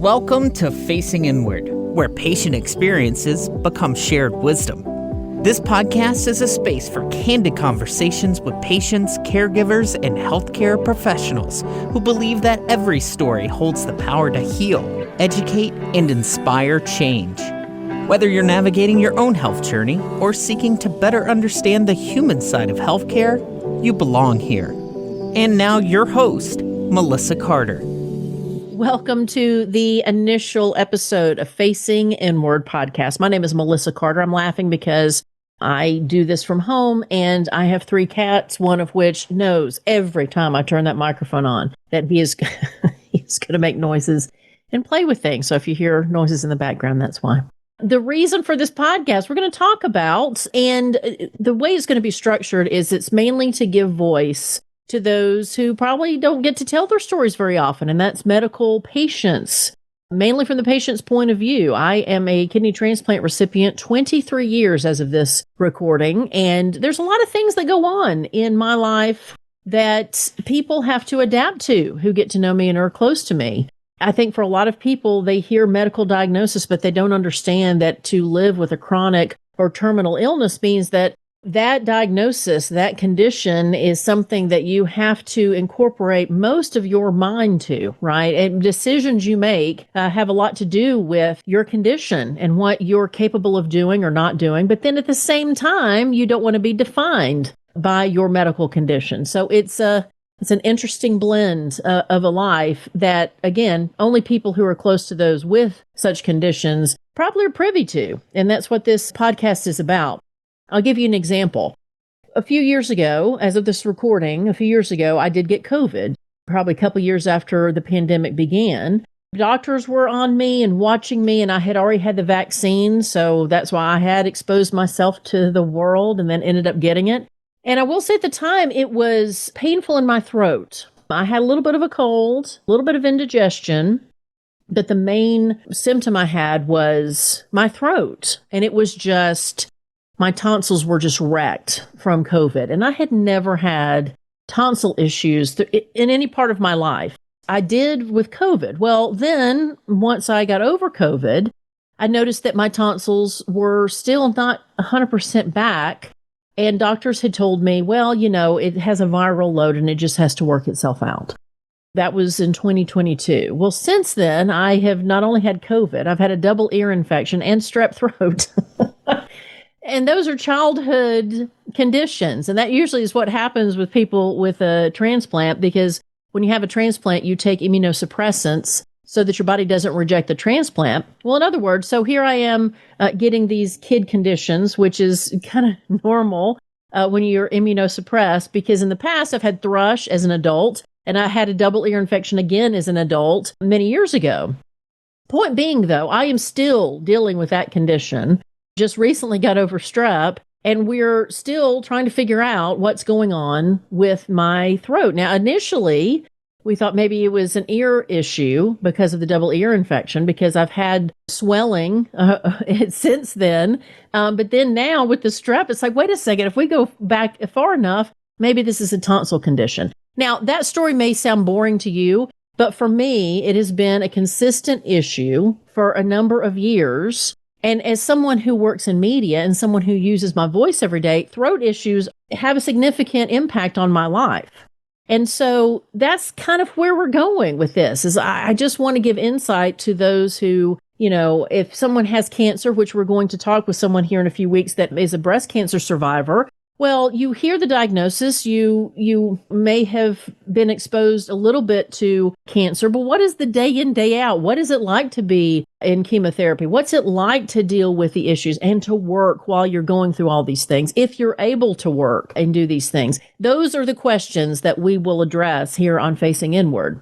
Welcome to Facing Inward, where patient experiences become shared wisdom. This podcast is a space for candid conversations with patients, caregivers, and healthcare professionals who believe that every story holds the power to heal, educate, and inspire change. Whether you're navigating your own health journey or seeking to better understand the human side of healthcare, you belong here. And now your host, Melissa Carter. Welcome to the initial episode of Facing Inward podcast. My name is Melissa Carter. I'm laughing because I do this from home and I have 3 cats, one of which knows every time I turn that microphone on that he's going to make noises and play with things. So if you hear noises in the background, that's why. The reason for this podcast we're going to talk about, and the way it's going to be structured is it's mainly to give voice to those who probably don't get to tell their stories very often, and that's medical patients, mainly from the patient's point of view. I am a kidney transplant recipient, 23 years as of this recording, and there's a lot of things that go on in my life that people have to adapt to who get to know me and are close to me. I think for a lot of people, they hear medical diagnosis, but they don't understand that to live with a chronic or terminal illness means that diagnosis, that condition is something that you have to incorporate most of your mind to, right? And decisions you make have a lot to do with your condition and what you're capable of doing or not doing. But then at the same time, you don't want to be defined by your medical condition. So it's an interesting blend of a life that, again, only people who are close to those with such conditions probably are privy to. And that's what this podcast is about. I'll give you an example. A few years ago, as of this recording, I did get COVID, probably a couple years after the pandemic began. Doctors were on me and watching me, and I had already had the vaccine, so that's why I had exposed myself to the world and then ended up getting it. And I will say at the time, it was painful in my throat. I had a little bit of a cold, a little bit of indigestion, but the main symptom I had was my throat, and it was just... my tonsils were just wrecked from COVID, and I had never had tonsil issues in any part of my life. I did with COVID. Well, then once I got over COVID, I noticed that my tonsils were still not 100% back, and doctors had told me, well, it has a viral load and it just has to work itself out. That was in 2022. Well, since then, I have not only had COVID, I've had a double ear infection and strep throat. And those are childhood conditions. And that usually is what happens with people with a transplant, because when you have a transplant, you take immunosuppressants so that your body doesn't reject the transplant. Well, in other words, so here I am getting these kid conditions, which is kind of normal when you're immunosuppressed, because in the past I've had thrush as an adult, and I had a double ear infection again as an adult many years ago. Point being, though, I am still dealing with that condition. Just recently got over strep, and we're still trying to figure out what's going on with my throat. Now, initially, we thought maybe it was an ear issue because of the double ear infection, because I've had swelling since then. But then now with the strep, it's like, wait a second, if we go back far enough, maybe this is a tonsil condition. Now, that story may sound boring to you, but for me, it has been a consistent issue for a number of years. And as someone who works in media and someone who uses my voice every day, throat issues have a significant impact on my life. And so that's kind of where we're going with this, is I just want to give insight to those who, if someone has cancer, which we're going to talk with someone here in a few weeks that is a breast cancer survivor. Well, you hear the diagnosis, you may have been exposed a little bit to cancer, but what is the day in, day out? What is it like to be in chemotherapy? What's it like to deal with the issues and to work while you're going through all these things, if you're able to work and do these things? Those are the questions that we will address here on Facing Inward.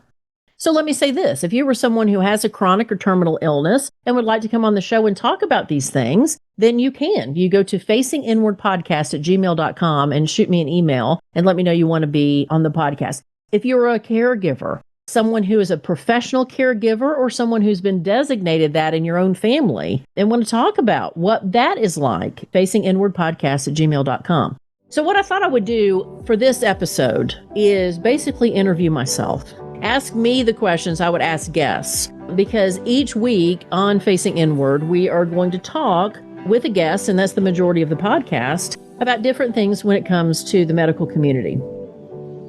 So let me say this. If you were someone who has a chronic or terminal illness and would like to come on the show and talk about these things, then you can. You go to facinginwardpodcast@gmail.com and shoot me an email and let me know you want to be on the podcast. If you're a caregiver, someone who is a professional caregiver or someone who's been designated that in your own family and want to talk about what that is like, facinginwardpodcast@gmail.com. So what I thought I would do for this episode is basically interview myself. ask me the questions I would ask guests, because each week on Facing Inward, we are going to talk with a guest, and that's the majority of the podcast, about different things when it comes to the medical community.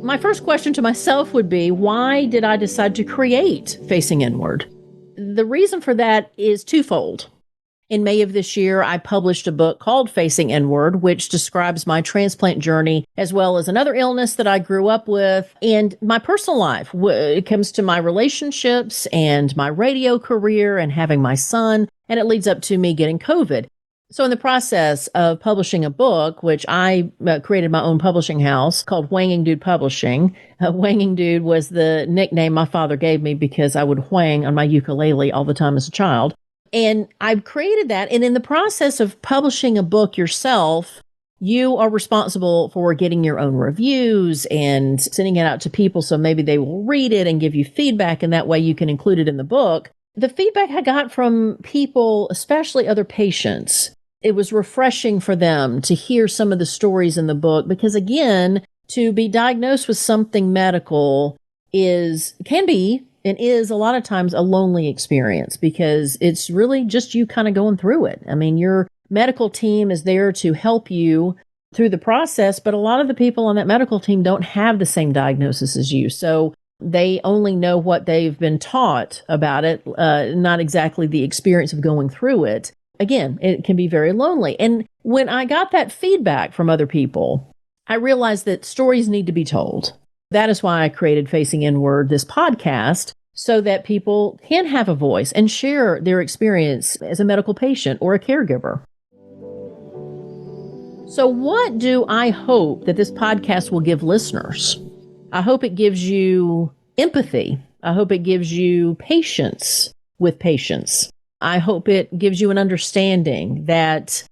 My first question to myself would be, why did I decide to create Facing Inward? The reason for that is twofold. In May of this year, I published a book called Facing Inward, which describes my transplant journey, as well as another illness that I grew up with and my personal life. It comes to my relationships and my radio career and having my son, and it leads up to me getting COVID. So in the process of publishing a book, which I created my own publishing house called Whanging Dude Publishing. Whanging Dude was the nickname my father gave me because I would whang on my ukulele all the time as a child. And I've created that. And in the process of publishing a book yourself, you are responsible for getting your own reviews and sending it out to people so maybe they will read it and give you feedback, and that way you can include it in the book. The feedback I got from people, especially other patients, it was refreshing for them to hear some of the stories in the book because, again, to be diagnosed with something medical can be and is a lot of times a lonely experience because it's really just you kind of going through it. I mean, your medical team is there to help you through the process, but a lot of the people on that medical team don't have the same diagnosis as you. So they only know what they've been taught about it, not exactly the experience of going through it. Again, it can be very lonely. And when I got that feedback from other people, I realized that stories need to be told. That is why I created Facing Inward, this podcast, so that people can have a voice and share their experience as a medical patient or a caregiver. So what do I hope that this podcast will give listeners? I hope it gives you empathy. I hope it gives you patience with patients. I hope it gives you an understanding that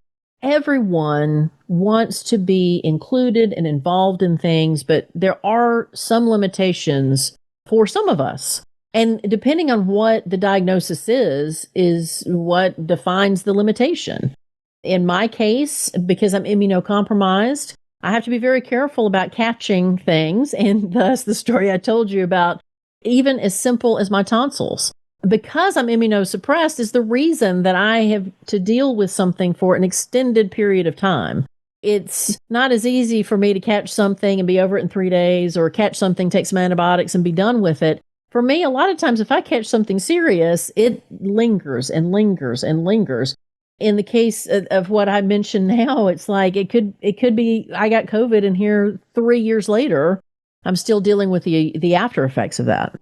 everyone wants to be included and involved in things, but there are some limitations for some of us. And depending on what the diagnosis is what defines the limitation. In my case, because I'm immunocompromised, I have to be very careful about catching things, and thus the story I told you about, even as simple as my tonsils. Because I'm immunosuppressed is the reason that I have to deal with something for an extended period of time. It's not as easy for me to catch something and be over it in 3 days, or catch something, take some antibiotics and be done with it. For me, a lot of times if I catch something serious, it lingers and lingers and lingers. In the case of what I mentioned now, it's like it could be I got COVID and here 3 years later, I'm still dealing with the after effects of that.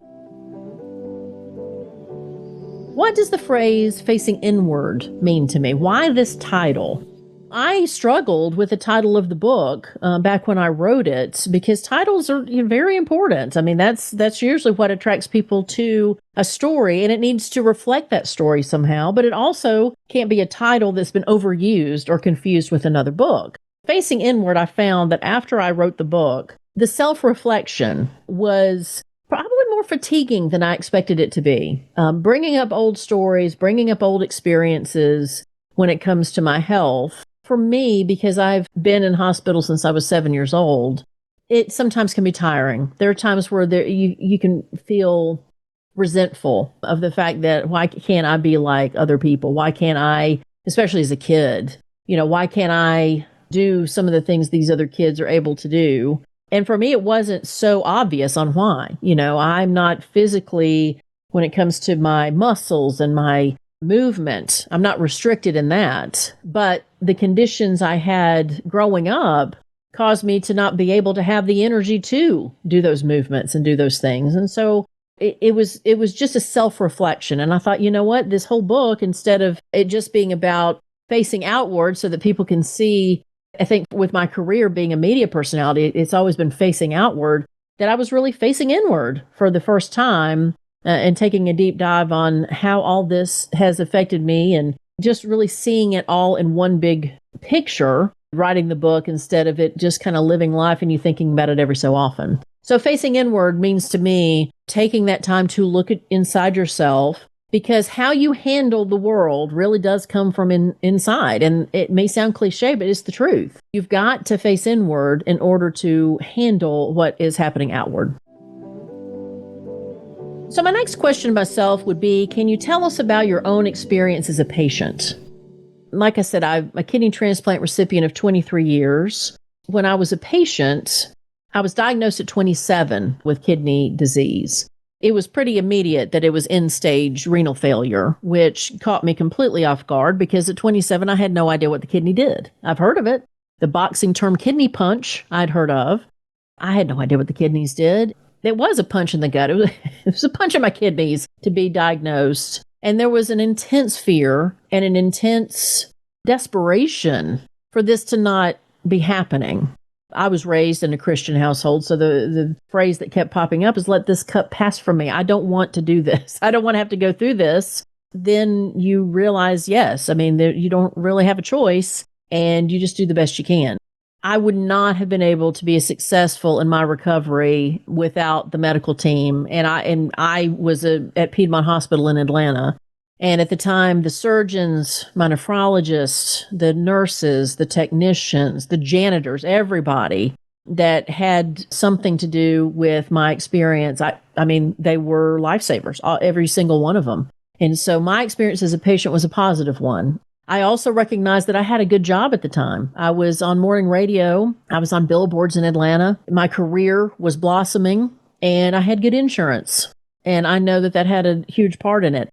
What does the phrase facing inward mean to me? Why this title? I struggled with the title of the book back when I wrote it because titles are very important. I mean, that's usually what attracts people to a story, and it needs to reflect that story somehow, but it also can't be a title that's been overused or confused with another book. Facing Inward, I found that after I wrote the book, the self-reflection was probably more fatiguing than I expected it to be. Bringing up old stories, bringing up old experiences when it comes to my health. For me, because I've been in hospital since I was 7 years old, it sometimes can be tiring. There are times where you can feel resentful of the fact that why can't I be like other people? Why can't I, especially as a kid, why can't I do some of the things these other kids are able to do? And for me, it wasn't so obvious on why. I'm not physically, when it comes to my muscles and my movement, I'm not restricted in that. But the conditions I had growing up caused me to not be able to have the energy to do those movements and do those things. And so it was just a self-reflection. And I thought, you know what, this whole book, instead of it just being about facing outward so that people can see, I think with my career being a media personality, it's always been facing outward, that I was really facing inward for the first time and taking a deep dive on how all this has affected me and just really seeing it all in one big picture, writing the book instead of it just kind of living life and you thinking about it every so often. So facing inward means to me taking that time to look inside yourself, because how you handle the world really does come from inside. And it may sound cliche, but it's the truth. You've got to face inward in order to handle what is happening outward. So my next question to myself would be, can you tell us about your own experience as a patient? Like I said, I'm a kidney transplant recipient of 23 years. When I was a patient, I was diagnosed at 27 with kidney disease. It was pretty immediate that it was end-stage renal failure, which caught me completely off guard because at 27, I had no idea what the kidney did. I've heard of it. The boxing term kidney punch I'd heard of. I had no idea what the kidneys did. It was a punch in the gut. It was a punch in my kidneys to be diagnosed. And there was an intense fear and an intense desperation for this to not be happening. I was raised in a Christian household, so the phrase that kept popping up is, let this cup pass from me. I don't want to do this. I don't want to have to go through this. Then you realize, yes, I mean, you don't really have a choice, and you just do the best you can. I would not have been able to be successful in my recovery without the medical team. And I was at Piedmont Hospital in Atlanta. And at the time, the surgeons, my nephrologists, the nurses, the technicians, the janitors, everybody that had something to do with my experience, I mean, they were lifesavers, every single one of them. And so my experience as a patient was a positive one. I also recognized that I had a good job at the time. I was on morning radio. I was on billboards in Atlanta. My career was blossoming, and I had good insurance. And I know that that had a huge part in it.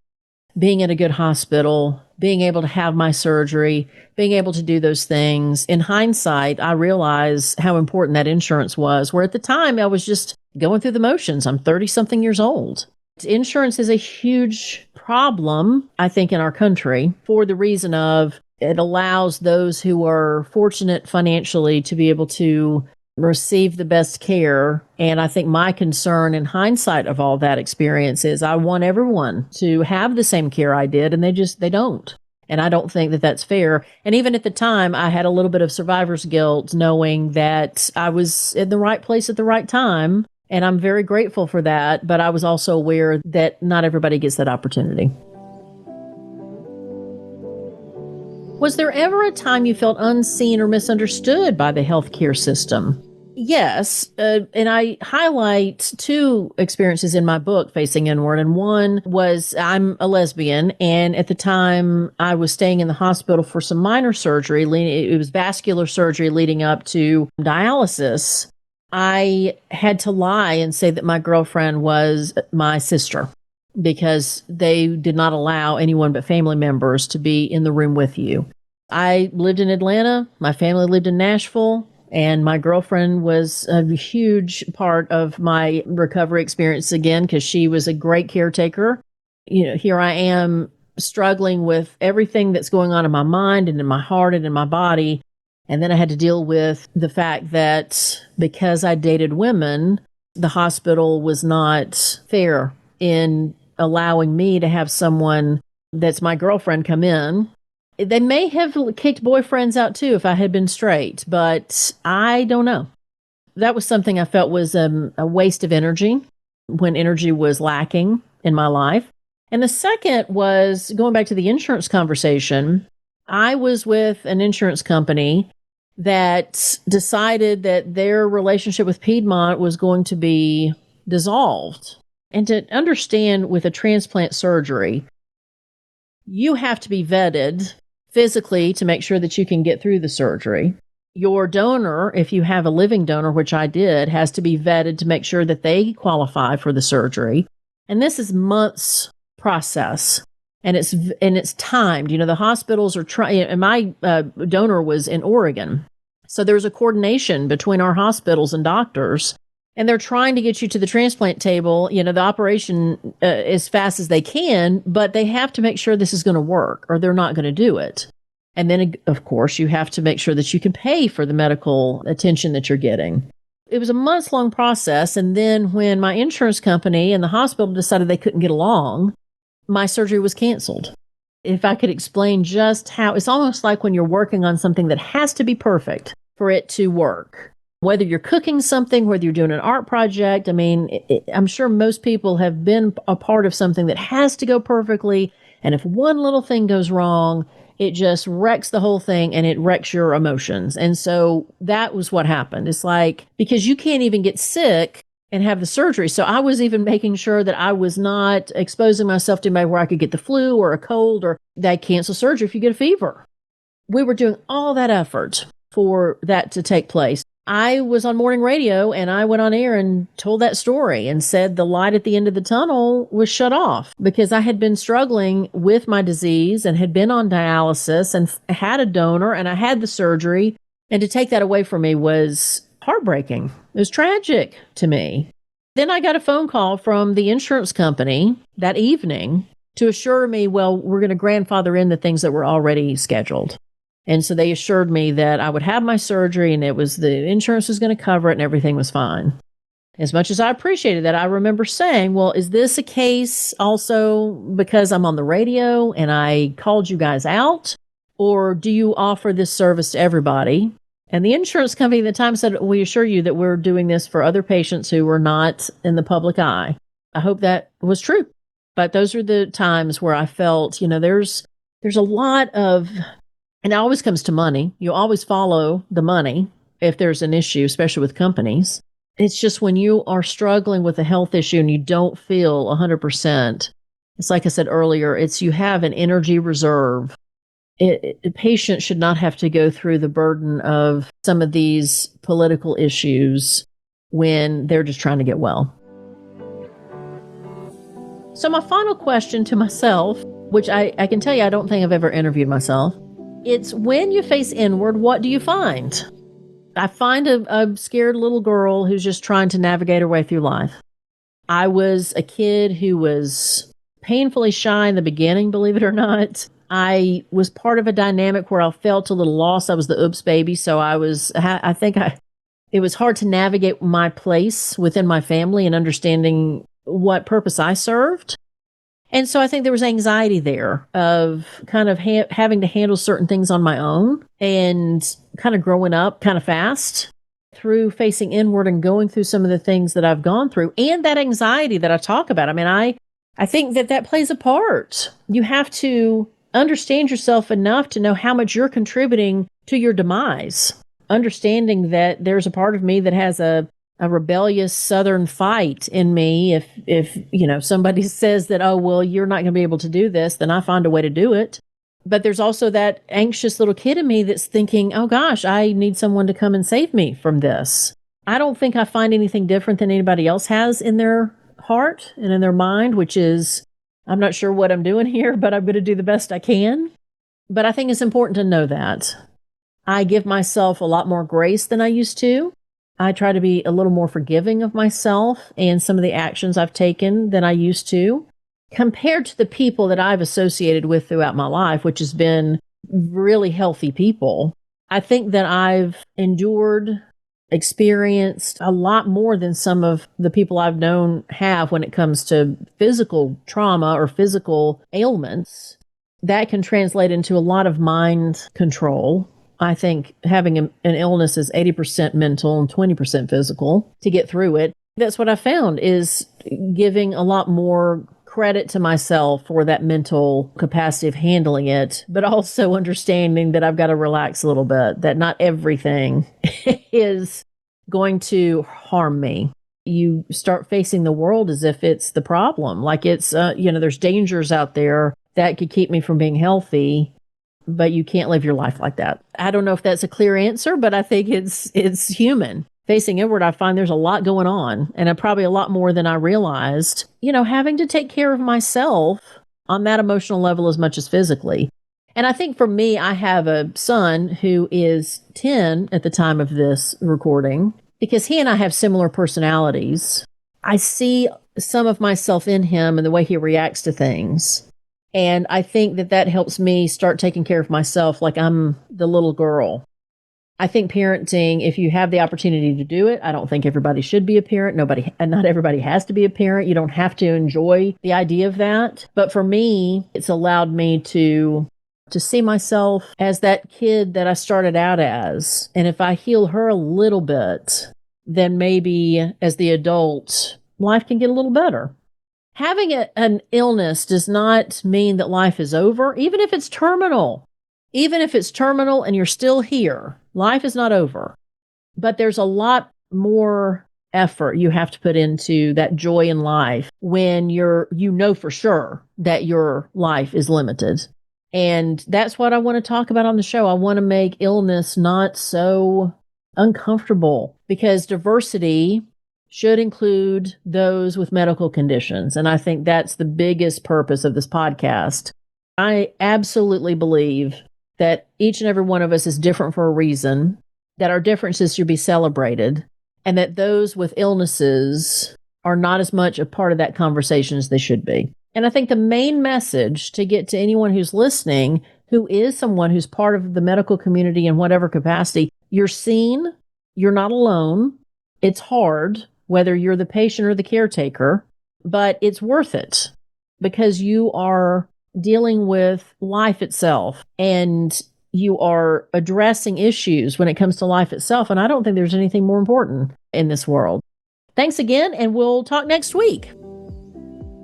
Being in a good hospital, being able to have my surgery, being able to do those things. In hindsight, I realize how important that insurance was, where at the time I was just going through the motions. I'm 30-something years old. Insurance is a huge problem, I think, in our country for the reason of it allows those who are fortunate financially to be able to receive the best care. And I think my concern in hindsight of all that experience is I want everyone to have the same care I did, and they don't. And I don't think that that's fair. And even at the time, I had a little bit of survivor's guilt knowing that I was in the right place at the right time. And I'm very grateful for that. But I was also aware that not everybody gets that opportunity. Was there ever a time you felt unseen or misunderstood by the healthcare system? Yes, and I highlight two experiences in my book, Facing Inward, and one was I'm a lesbian, and at the time I was staying in the hospital for some minor surgery. It was vascular surgery leading up to dialysis. I had to lie and say that my girlfriend was my sister because they did not allow anyone but family members to be in the room with you. I lived in Atlanta. My family lived in Nashville. And my girlfriend was a huge part of my recovery experience again, because she was a great caretaker. You know, here I am struggling with everything that's going on in my mind and in my heart and in my body. And then I had to deal with the fact that because I dated women, the hospital was not fair in allowing me to have someone that's my girlfriend come in. They may have kicked boyfriends out too if I had been straight, but I don't know. That was something I felt was a waste of energy when energy was lacking in my life. And the second was going back to the insurance conversation. I was with an insurance company that decided that their relationship with Piedmont was going to be dissolved. And to understand with a transplant surgery, you have to be vetted physically to make sure that you can get through the surgery. Your donor, if you have a living donor, which I did, has to be vetted to make sure that they qualify for the surgery. And this is months process. And it's timed. You know, the hospitals are trying, and my donor was in Oregon. So there's a coordination between our hospitals and doctors. And they're trying to get you to the transplant table, you know, the operation as fast as they can, but they have to make sure this is going to work or they're not going to do it. And then, of course, you have to make sure that you can pay for the medical attention that you're getting. It was a months-long process. And then when my insurance company and the hospital decided they couldn't get along, my surgery was canceled. If I could explain just how, it's almost like when you're working on something that has to be perfect for it to work. Whether you're cooking something, whether you're doing an art project, I mean, I'm sure most people have been a part of something that has to go perfectly. And if one little thing goes wrong, it just wrecks the whole thing and it wrecks your emotions. And so that was what happened. It's like, because you can't even get sick and have the surgery. So I was even making sure that I was not exposing myself to maybe where I could get the flu or a cold, or they cancel surgery if you get a fever. We were doing all that effort for that to take place. I was on morning radio and I went on air and told that story and said the light at the end of the tunnel was shut off because I had been struggling with my disease and had been on dialysis and had a donor and I had the surgery. And to take that away from me was heartbreaking. It was tragic to me. Then I got a phone call from the insurance company that evening to assure me, well, we're going to grandfather in the things that were already scheduled. And so they assured me that I would have my surgery and it was the insurance was going to cover it and everything was fine. As much as I appreciated that, I remember saying, well, is this a case also because I'm on the radio and I called you guys out? Or do you offer this service to everybody? And the insurance company at the time said, we assure you that we're doing this for other patients who were not in the public eye. I hope that was true. But those are the times where I felt, there's a lot of, and it always comes to money. You always follow the money if there's an issue, especially with companies. It's just when you are struggling with a health issue and you don't feel 100%, it's like I said earlier, it's you have an energy reserve. A patient should not have to go through the burden of some of these political issues when they're just trying to get well. So my final question to myself, which I can tell you I don't think I've ever interviewed myself, it's when you face inward, what do you find? I find a scared little girl who's just trying to navigate her way through life. I was a kid who was painfully shy in the beginning, believe it or not. I was part of a dynamic where I felt a little lost. I was the oops baby. So it was hard to navigate my place within my family and understanding what purpose I served. And so I think there was anxiety there of kind of having to handle certain things on my own and kind of growing up kind of fast through facing inward and going through some of the things that I've gone through and that anxiety that I talk about. I mean, I think that plays a part. You have to understand yourself enough to know how much you're contributing to your demise. Understanding that there's a part of me that has a rebellious Southern fight in me. If somebody says that, oh, well, you're not going to be able to do this, then I find a way to do it. But there's also that anxious little kid in me that's thinking, oh gosh, I need someone to come and save me from this. I don't think I find anything different than anybody else has in their heart and in their mind, which is, I'm not sure what I'm doing here, but I'm going to do the best I can. But I think it's important to know that. I give myself a lot more grace than I used to. I try to be a little more forgiving of myself and some of the actions I've taken than I used to, compared to the people that I've associated with throughout my life, which has been really healthy people. I think that I've endured, experienced a lot more than some of the people I've known have when it comes to physical trauma or physical ailments. That can translate into a lot of mind control. I think having an illness is 80% mental and 20% physical to get through it. That's what I found is giving a lot more credit to myself for that mental capacity of handling it, but also understanding that I've got to relax a little bit, that not everything is going to harm me. You start facing the world as if it's the problem. Like it's, there's dangers out there that could keep me from being healthy, but you can't live your life like that. I don't know if that's a clear answer, but I think it's human. Facing inward, I find there's a lot going on, and probably a lot more than I realized, having to take care of myself on that emotional level as much as physically. And I think for me, I have a son who is 10 at the time of this recording, because he and I have similar personalities. I see some of myself in him and the way he reacts to things. And I think that helps me start taking care of myself like I'm the little girl. I think parenting, if you have the opportunity to do it, I don't think everybody should be a parent. Not everybody has to be a parent. You don't have to enjoy the idea of that. But for me, it's allowed me to see myself as that kid that I started out as. And if I heal her a little bit, then maybe as the adult, life can get a little better. Having an illness does not mean that life is over, even if it's terminal. Even if it's terminal and you're still here, life is not over. But there's a lot more effort you have to put into that joy in life when you know for sure that your life is limited. And that's what I want to talk about on the show. I want to make illness not so uncomfortable, because diversity should include those with medical conditions. And I think that's the biggest purpose of this podcast. I absolutely believe that each and every one of us is different for a reason, that our differences should be celebrated, and that those with illnesses are not as much a part of that conversation as they should be. And I think the main message to get to anyone who's listening, who is someone who's part of the medical community in whatever capacity, you're seen, you're not alone. It's hard, whether you're the patient or the caretaker, but it's worth it because you are dealing with life itself and you are addressing issues when it comes to life itself. And I don't think there's anything more important in this world. Thanks again, and we'll talk next week.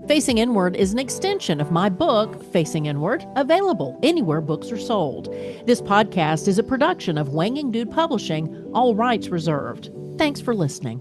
Facing Inward is an extension of my book, Facing Inward, available anywhere books are sold. This podcast is a production of Wanging Dude Publishing, all rights reserved. Thanks for listening.